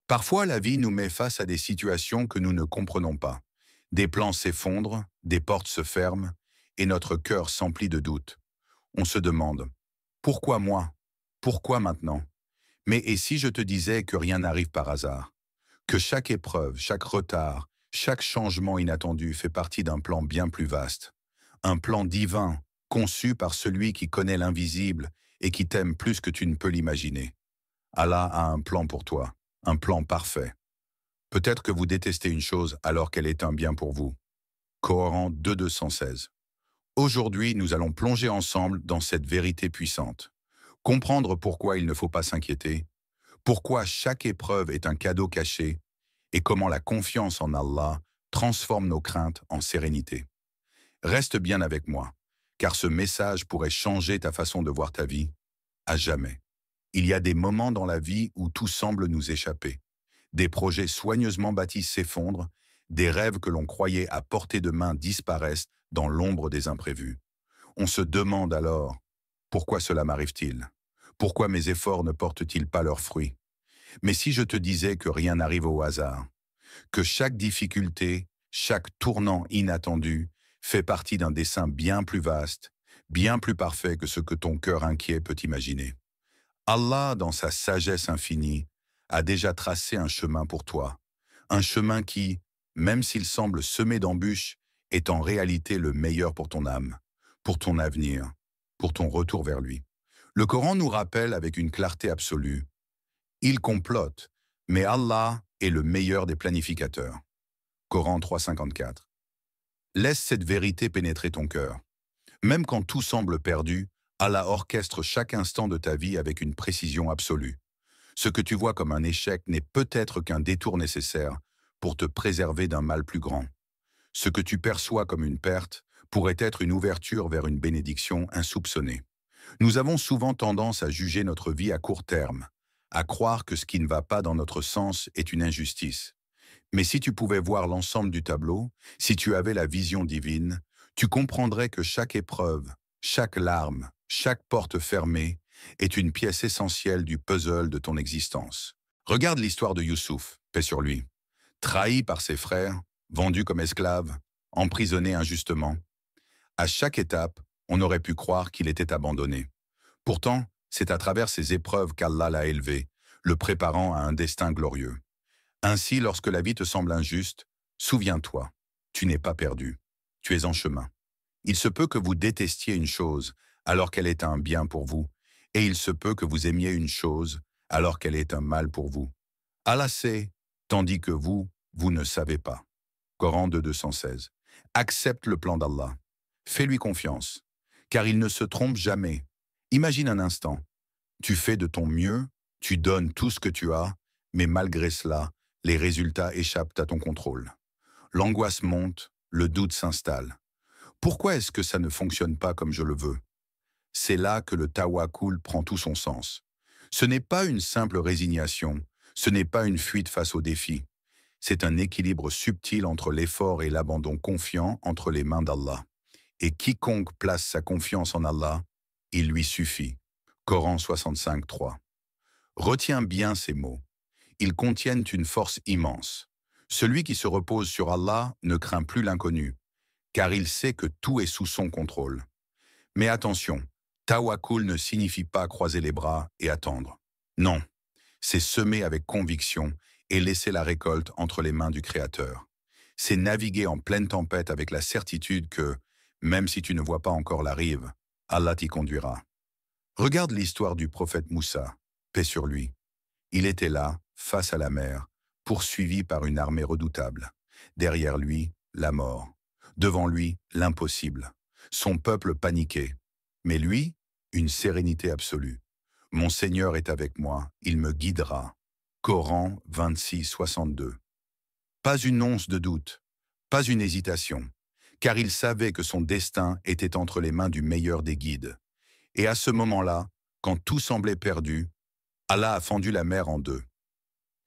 Parfois, la vie nous met face à des situations que nous ne comprenons pas. Des plans s'effondrent, des portes se ferment, et notre cœur s'emplit de doutes. On se demande, pourquoi moi? Pourquoi maintenant? Mais et si je te disais que rien n'arrive par hasard? Que chaque épreuve, chaque retard, chaque changement inattendu fait partie d'un plan bien plus vaste? Un plan divin, conçu par celui qui connaît l'invisible et qui t'aime plus que tu ne peux l'imaginer. Allah a un plan pour toi, un plan parfait. Peut-être que vous détestez une chose alors qu'elle est un bien pour vous. Coran 2.216. Aujourd'hui, nous allons plonger ensemble dans cette vérité puissante. Comprendre pourquoi il ne faut pas s'inquiéter, pourquoi chaque épreuve est un cadeau caché et comment la confiance en Allah transforme nos craintes en sérénité. Reste bien avec moi, car ce message pourrait changer ta façon de voir ta vie à jamais. Il y a des moments dans la vie où tout semble nous échapper. Des projets soigneusement bâtis s'effondrent, des rêves que l'on croyait à portée de main disparaissent dans l'ombre des imprévus. On se demande alors, pourquoi cela m'arrive-t-il? Pourquoi mes efforts ne portent-ils pas leurs fruits? Mais si je te disais que rien n'arrive au hasard, que chaque difficulté, chaque tournant inattendu fait partie d'un dessein bien plus vaste, bien plus parfait que ce que ton cœur inquiet peut imaginer. Allah, dans sa sagesse infinie, a déjà tracé un chemin pour toi. Un chemin qui, même s'il semble semé d'embûches, est en réalité le meilleur pour ton âme, pour ton avenir, pour ton retour vers lui. Le Coran nous rappelle avec une clarté absolue: il complote, mais Allah est le meilleur des planificateurs. Coran 3.54. Laisse cette vérité pénétrer ton cœur. Même quand tout semble perdu, Allah orchestre chaque instant de ta vie avec une précision absolue. Ce que tu vois comme un échec n'est peut-être qu'un détour nécessaire pour te préserver d'un mal plus grand. Ce que tu perçois comme une perte pourrait être une ouverture vers une bénédiction insoupçonnée. Nous avons souvent tendance à juger notre vie à court terme, à croire que ce qui ne va pas dans notre sens est une injustice. Mais si tu pouvais voir l'ensemble du tableau, si tu avais la vision divine, tu comprendrais que chaque épreuve, chaque larme, chaque porte fermée est une pièce essentielle du puzzle de ton existence. Regarde l'histoire de Youssouf, paix sur lui. Trahi par ses frères, vendu comme esclave, emprisonné injustement. À chaque étape, on aurait pu croire qu'il était abandonné. Pourtant, c'est à travers ces épreuves qu'Allah l'a élevé, le préparant à un destin glorieux. Ainsi, lorsque la vie te semble injuste, souviens-toi, tu n'es pas perdu, tu es en chemin. Il se peut que vous détestiez une chose alors qu'elle est un bien pour vous, et il se peut que vous aimiez une chose alors qu'elle est un mal pour vous. Allah sait, tandis que vous ne savez pas. Coran 2.216. Accepte le plan d'Allah. Fais-lui confiance, car il ne se trompe jamais. Imagine un instant, tu fais de ton mieux, tu donnes tout ce que tu as, mais malgré cela, les résultats échappent à ton contrôle. L'angoisse monte, le doute s'installe. Pourquoi est-ce que ça ne fonctionne pas comme je le veux? C'est là que le tawakkul prend tout son sens. Ce n'est pas une simple résignation, ce n'est pas une fuite face aux défis. C'est un équilibre subtil entre l'effort et l'abandon confiant entre les mains d'Allah. Et quiconque place sa confiance en Allah, il lui suffit. Coran 65.3. Retiens bien ces mots. Ils contiennent une force immense. Celui qui se repose sur Allah ne craint plus l'inconnu, car il sait que tout est sous son contrôle. Mais attention, tawakkul ne signifie pas croiser les bras et attendre. Non, c'est semer avec conviction et laisser la récolte entre les mains du Créateur. C'est naviguer en pleine tempête avec la certitude que, même si tu ne vois pas encore la rive, Allah t'y conduira. Regarde l'histoire du prophète Moussa, paix sur lui. Il était là, face à la mer, poursuivi par une armée redoutable. Derrière lui, la mort. Devant lui, l'impossible. Son peuple paniqué. Mais lui, une sérénité absolue. Mon Seigneur est avec moi, il me guidera. Coran 26.62. Pas une once de doute, pas une hésitation, car il savait que son destin était entre les mains du meilleur des guides. Et à ce moment-là, quand tout semblait perdu, Allah a fendu la mer en deux.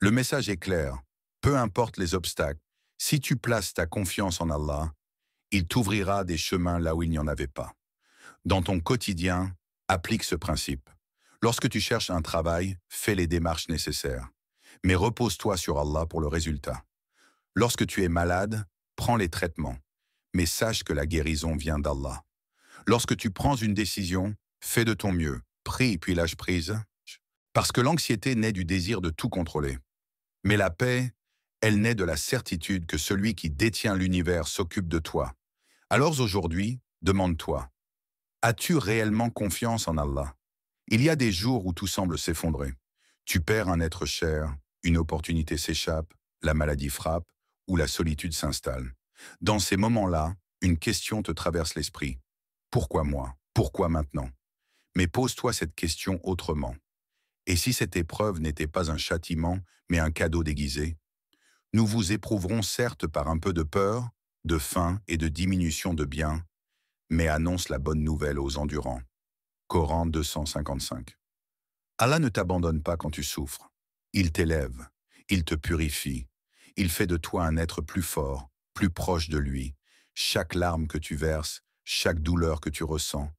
Le message est clair, peu importe les obstacles, si tu places ta confiance en Allah, il t'ouvrira des chemins là où il n'y en avait pas. Dans ton quotidien, applique ce principe. Lorsque tu cherches un travail, fais les démarches nécessaires. Mais repose-toi sur Allah pour le résultat. Lorsque tu es malade, prends les traitements, mais sache que la guérison vient d'Allah. Lorsque tu prends une décision, fais de ton mieux, prie puis lâche prise, parce que l'anxiété naît du désir de tout contrôler. Mais la paix, elle naît de la certitude que celui qui détient l'univers s'occupe de toi. Alors aujourd'hui, demande-toi, as-tu réellement confiance en Allah? Il y a des jours où tout semble s'effondrer. Tu perds un être cher, une opportunité s'échappe, la maladie frappe ou la solitude s'installe. Dans ces moments-là, une question te traverse l'esprit. Pourquoi moi? Pourquoi maintenant? Mais pose-toi cette question autrement. Et si cette épreuve n'était pas un châtiment, mais un cadeau déguisé? Nous vous éprouverons certes par un peu de peur, de faim et de diminution de biens, mais annonce la bonne nouvelle aux endurants. Coran 255. Allah ne t'abandonne pas quand tu souffres. Il t'élève, il te purifie, il fait de toi un être plus fort, plus proche de lui. Chaque larme que tu verses, chaque douleur que tu ressens,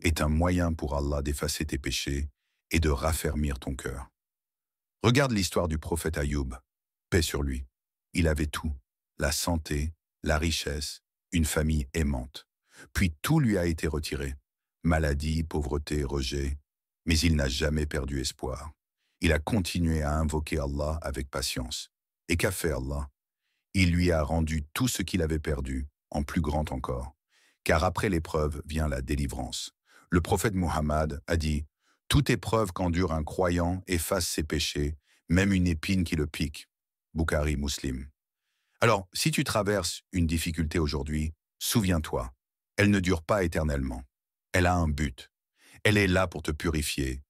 est un moyen pour Allah d'effacer tes péchés et de raffermir ton cœur. Regarde l'histoire du prophète Ayoub, paix sur lui. Il avait tout, la santé, la richesse, une famille aimante. Puis tout lui a été retiré. Maladie, pauvreté, rejet. Mais il n'a jamais perdu espoir. Il a continué à invoquer Allah avec patience. Et qu'a fait Allah? Il lui a rendu tout ce qu'il avait perdu, en plus grand encore. Car après l'épreuve vient la délivrance. Le prophète Muhammad a dit « Toute épreuve qu'endure un croyant efface ses péchés, même une épine qui le pique. » Bukhari Muslim. Alors, si tu traverses une difficulté aujourd'hui, souviens-toi, elle ne dure pas éternellement. Elle a un but. Elle est là pour te purifier,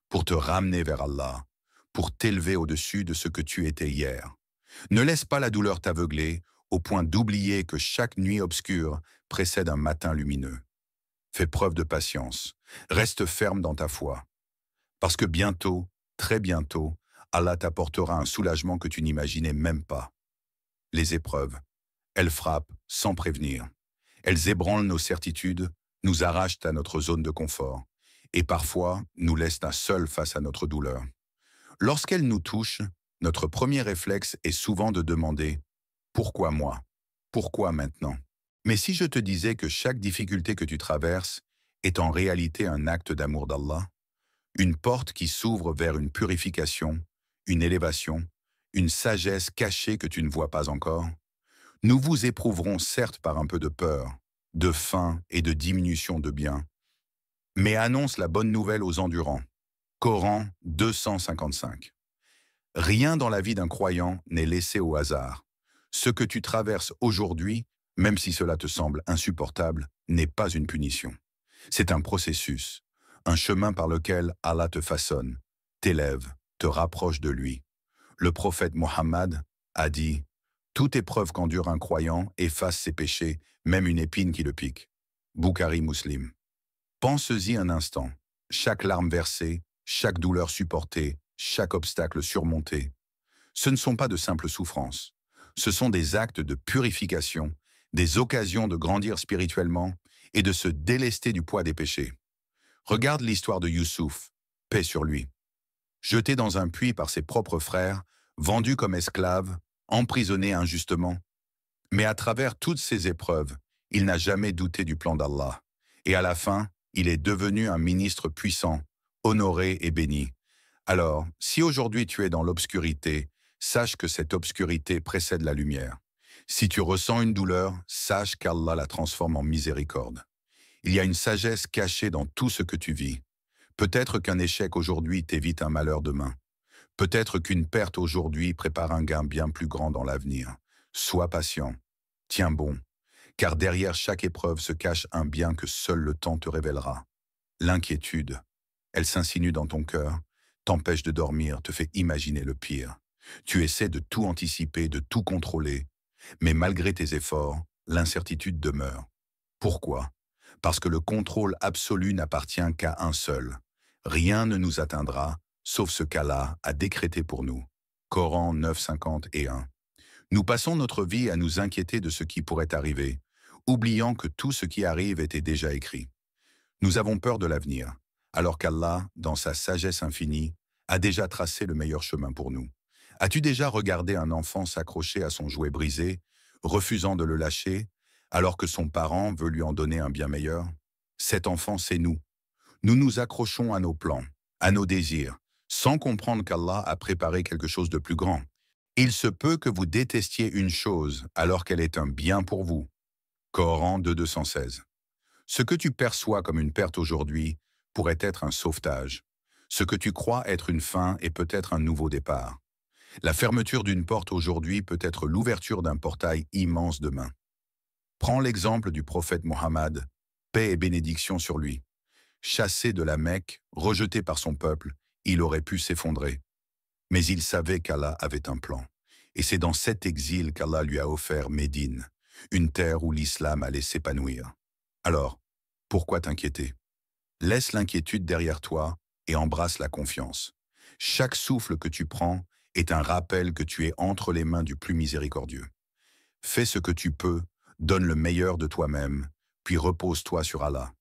pour te ramener vers Allah, pour t'élever au-dessus de ce que tu étais hier. Ne laisse pas la douleur t'aveugler au point d'oublier que chaque nuit obscure précède un matin lumineux. Fais preuve de patience. Reste ferme dans ta foi. Parce que bientôt, très bientôt, Allah t'apportera un soulagement que tu n'imaginais même pas. Les épreuves, elles frappent sans prévenir. Elles ébranlent nos certitudes, nous arrachent à notre zone de confort et parfois nous laissent seuls face à notre douleur. Lorsqu'elles nous touchent, notre premier réflexe est souvent de demander « Pourquoi moi? Pourquoi maintenant ?» Mais si je te disais que chaque difficulté que tu traverses est en réalité un acte d'amour d'Allah, une porte qui s'ouvre vers une purification, une élévation, une sagesse cachée que tu ne vois pas encore, nous vous éprouverons certes par un peu de peur, de faim et de diminution de biens, mais annonce la bonne nouvelle aux endurants. Coran 255. Rien dans la vie d'un croyant n'est laissé au hasard. Ce que tu traverses aujourd'hui, même si cela te semble insupportable, n'est pas une punition. C'est un processus, un chemin par lequel Allah te façonne, t'élève, te rapproche de lui. Le prophète Mohammed a dit « Toute épreuve qu'endure un croyant efface ses péchés, même une épine qui le pique. » Bukhari Muslim. Pense-y un instant. Chaque larme versée, chaque douleur supportée, chaque obstacle surmonté. Ce ne sont pas de simples souffrances. Ce sont des actes de purification, des occasions de grandir spirituellement et de se délester du poids des péchés. Regarde l'histoire de Youssouf, paix sur lui. Jeté dans un puits par ses propres frères, vendu comme esclave, emprisonné injustement. Mais à travers toutes ces épreuves, il n'a jamais douté du plan d'Allah. Et à la fin, il est devenu un ministre puissant, honoré et béni. Alors, si aujourd'hui tu es dans l'obscurité, sache que cette obscurité précède la lumière. Si tu ressens une douleur, sache qu'Allah la transforme en miséricorde. Il y a une sagesse cachée dans tout ce que tu vis. Peut-être qu'un échec aujourd'hui t'évite un malheur demain. Peut-être qu'une perte aujourd'hui prépare un gain bien plus grand dans l'avenir. Sois patient, tiens bon, car derrière chaque épreuve se cache un bien que seul le temps te révélera. L'inquiétude, elle s'insinue dans ton cœur, t'empêche de dormir, te fait imaginer le pire. Tu essaies de tout anticiper, de tout contrôler, mais malgré tes efforts, l'incertitude demeure. Pourquoi? Parce que le contrôle absolu n'appartient qu'à un seul. Rien ne nous atteindra, sauf ce qu'Allah a décrété pour nous. Coran 9:50 et 1. Nous passons notre vie à nous inquiéter de ce qui pourrait arriver, oubliant que tout ce qui arrive était déjà écrit. Nous avons peur de l'avenir, alors qu'Allah, dans sa sagesse infinie, a déjà tracé le meilleur chemin pour nous. As-tu déjà regardé un enfant s'accrocher à son jouet brisé, refusant de le lâcher, alors que son parent veut lui en donner un bien meilleur? Cet enfant, c'est nous. Nous nous accrochons à nos plans, à nos désirs, sans comprendre qu'Allah a préparé quelque chose de plus grand. Il se peut que vous détestiez une chose alors qu'elle est un bien pour vous. Coran 2.216. Ce que tu perçois comme une perte aujourd'hui pourrait être un sauvetage. Ce que tu crois être une fin est peut-être un nouveau départ. La fermeture d'une porte aujourd'hui peut être l'ouverture d'un portail immense demain. Prends l'exemple du prophète Mohammed, paix et bénédiction sur lui. Chassé de la Mecque, rejeté par son peuple, il aurait pu s'effondrer. Mais il savait qu'Allah avait un plan. Et c'est dans cet exil qu'Allah lui a offert Médine, une terre où l'islam allait s'épanouir. Alors, pourquoi t'inquiéter? Laisse l'inquiétude derrière toi et embrasse la confiance. Chaque souffle que tu prends est un rappel que tu es entre les mains du plus miséricordieux. Fais ce que tu peux, donne le meilleur de toi-même, puis repose-toi sur Allah.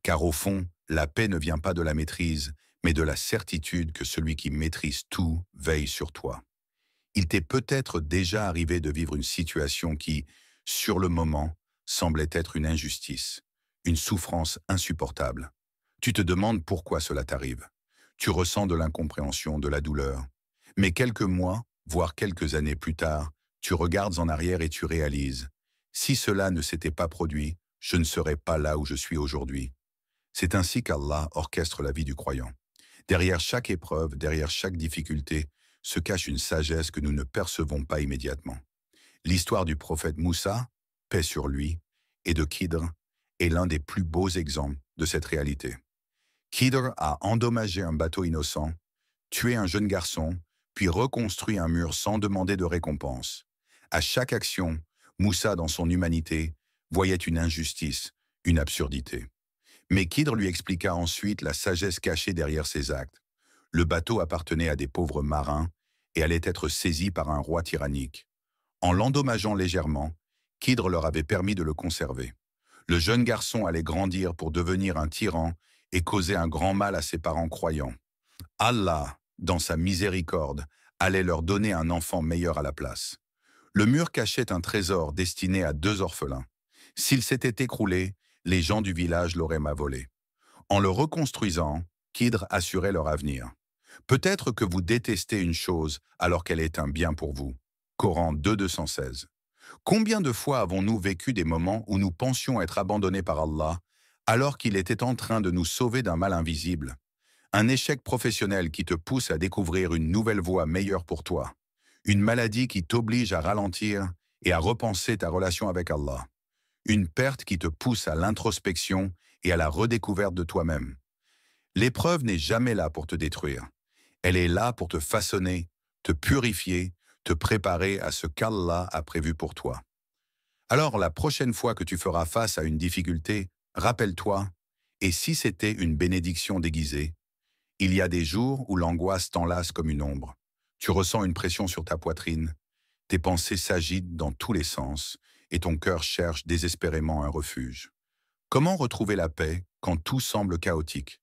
Car au fond, la paix ne vient pas de la maîtrise, mais de la certitude que celui qui maîtrise tout veille sur toi. Il t'est peut-être déjà arrivé de vivre une situation qui, sur le moment, semblait être une injustice, une souffrance insupportable. Tu te demandes pourquoi cela t'arrive. Tu ressens de l'incompréhension, de la douleur. Mais quelques mois, voire quelques années plus tard, tu regardes en arrière et tu réalises, si cela ne s'était pas produit, je ne serais pas là où je suis aujourd'hui. C'est ainsi qu'Allah orchestre la vie du croyant. Derrière chaque épreuve, derrière chaque difficulté, se cache une sagesse que nous ne percevons pas immédiatement. L'histoire du prophète Moussa, paix sur lui, et de Khidr est l'un des plus beaux exemples de cette réalité. Khidr a endommagé un bateau innocent, tué un jeune garçon, puis reconstruit un mur sans demander de récompense. À chaque action, Moussa, dans son humanité, voyait une injustice, une absurdité. Mais Khidr lui expliqua ensuite la sagesse cachée derrière ses actes. Le bateau appartenait à des pauvres marins et allait être saisi par un roi tyrannique. En l'endommageant légèrement, Khidr leur avait permis de le conserver. Le jeune garçon allait grandir pour devenir un tyran et causer un grand mal à ses parents croyants. Allah, dans sa miséricorde, allait leur donner un enfant meilleur à la place. Le mur cachait un trésor destiné à 2 orphelins. S'il s'était écroulé, les gens du village l'auraient volé. En le reconstruisant, Khidr assurait leur avenir. Peut-être que vous détestez une chose alors qu'elle est un bien pour vous. Coran 2.216. Combien de fois avons-nous vécu des moments où nous pensions être abandonnés par Allah alors qu'il était en train de nous sauver d'un mal invisible? Un échec professionnel qui te pousse à découvrir une nouvelle voie meilleure pour toi. Une maladie qui t'oblige à ralentir et à repenser ta relation avec Allah. Une perte qui te pousse à l'introspection et à la redécouverte de toi-même. L'épreuve n'est jamais là pour te détruire. Elle est là pour te façonner, te purifier, te préparer à ce qu'Allah a prévu pour toi. Alors, la prochaine fois que tu feras face à une difficulté, rappelle-toi, et si c'était une bénédiction déguisée? Il y a des jours où l'angoisse t'enlace comme une ombre. Tu ressens une pression sur ta poitrine, tes pensées s'agitent dans tous les sens, et ton cœur cherche désespérément un refuge. Comment retrouver la paix quand tout semble chaotique?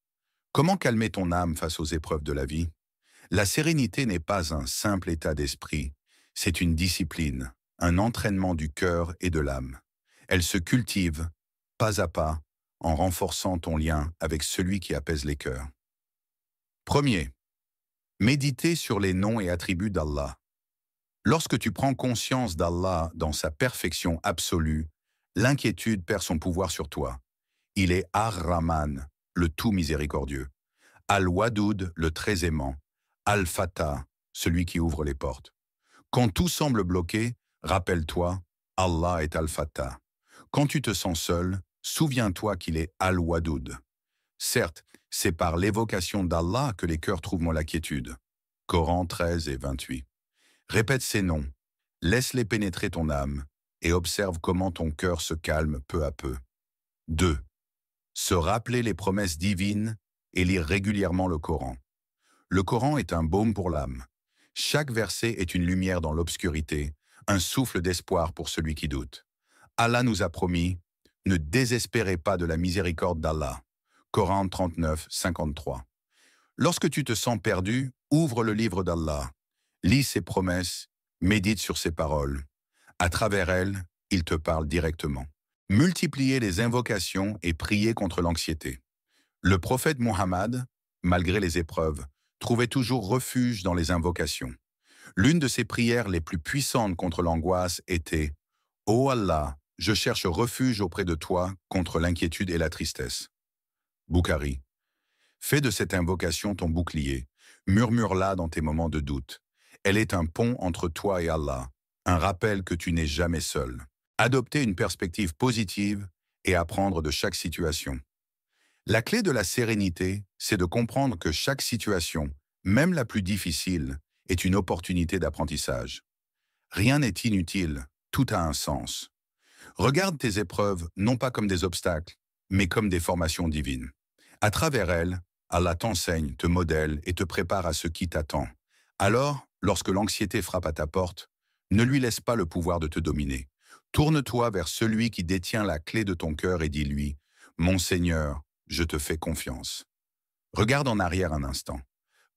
Comment calmer ton âme face aux épreuves de la vie? La sérénité n'est pas un simple état d'esprit, c'est une discipline, un entraînement du cœur et de l'âme. Elle se cultive, pas à pas, en renforçant ton lien avec celui qui apaise les cœurs. Premier, méditer sur les noms et attributs d'Allah. Lorsque tu prends conscience d'Allah dans sa perfection absolue, l'inquiétude perd son pouvoir sur toi. Il est Ar-Rahman, le tout miséricordieux. Al-Wadoud, le très aimant. Al-Fatah, celui qui ouvre les portes. Quand tout semble bloqué, rappelle-toi, Allah est Al-Fatah. Quand tu te sens seul, souviens-toi qu'il est Al-Wadoud. Certes, c'est par l'évocation d'Allah que les cœurs trouvent la quiétude. Coran 13 et 28. Répète ces noms, laisse-les pénétrer ton âme et observe comment ton cœur se calme peu à peu. 2. Se rappeler les promesses divines et lire régulièrement le Coran. Le Coran est un baume pour l'âme. Chaque verset est une lumière dans l'obscurité, un souffle d'espoir pour celui qui doute. Allah nous a promis, ne désespérez pas de la miséricorde d'Allah. Coran 39, 53. Lorsque tu te sens perdu, ouvre le livre d'Allah. Lis ses promesses, médite sur ses paroles. À travers elles, il te parle directement. Multipliez les invocations et priez contre l'anxiété. Le prophète Muhammad, malgré les épreuves, trouvait toujours refuge dans les invocations. L'une de ses prières les plus puissantes contre l'angoisse était « Ô Allah, je cherche refuge auprès de toi contre l'inquiétude et la tristesse. » Bukhari. Fais de cette invocation ton bouclier, murmure-la dans tes moments de doute. Elle est un pont entre toi et Allah, un rappel que tu n'es jamais seul. Adopter une perspective positive et apprendre de chaque situation. La clé de la sérénité, c'est de comprendre que chaque situation, même la plus difficile, est une opportunité d'apprentissage. Rien n'est inutile, tout a un sens. Regarde tes épreuves non pas comme des obstacles, mais comme des formations divines. À travers elles, Allah t'enseigne, te modèle et te prépare à ce qui t'attend. Alors, lorsque l'anxiété frappe à ta porte, ne lui laisse pas le pouvoir de te dominer. Tourne-toi vers celui qui détient la clé de ton cœur et dis-lui « Mon Seigneur, je te fais confiance. » Regarde en arrière un instant.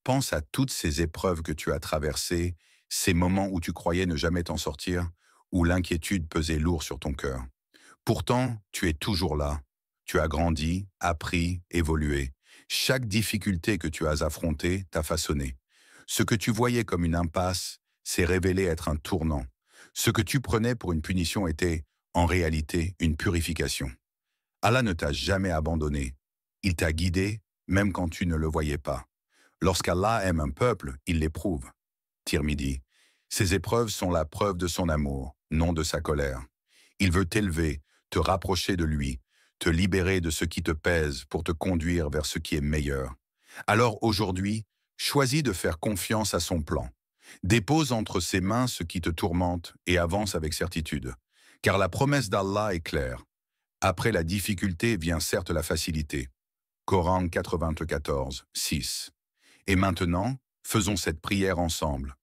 Pense à toutes ces épreuves que tu as traversées, ces moments où tu croyais ne jamais t'en sortir, où l'inquiétude pesait lourd sur ton cœur. Pourtant, tu es toujours là. Tu as grandi, appris, évolué. Chaque difficulté que tu as affrontée t'a façonné. Ce que tu voyais comme une impasse s'est révélé être un tournant. Ce que tu prenais pour une punition était, en réalité, une purification. Allah ne t'a jamais abandonné. Il t'a guidé, même quand tu ne le voyais pas. Lorsqu'Allah aime un peuple, il l'éprouve. Tirmidhi. Ces épreuves sont la preuve de son amour, non de sa colère. Il veut t'élever, te rapprocher de lui, te libérer de ce qui te pèse pour te conduire vers ce qui est meilleur. Alors aujourd'hui, choisis de faire confiance à son plan. Dépose entre ses mains ce qui te tourmente et avance avec certitude. Car la promesse d'Allah est claire. Après la difficulté vient certes la facilité. Coran 94, 6. Et maintenant, faisons cette prière ensemble.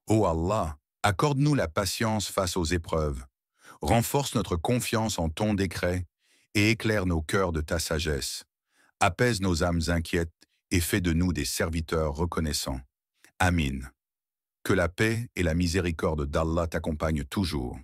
Ô Allah, accorde-nous la patience face aux épreuves. Renforce notre confiance en ton décret et éclaire nos cœurs de ta sagesse. Apaise nos âmes inquiètes et fais de nous des serviteurs reconnaissants. Amin. Que la paix et la miséricorde d'Allah t'accompagnent toujours.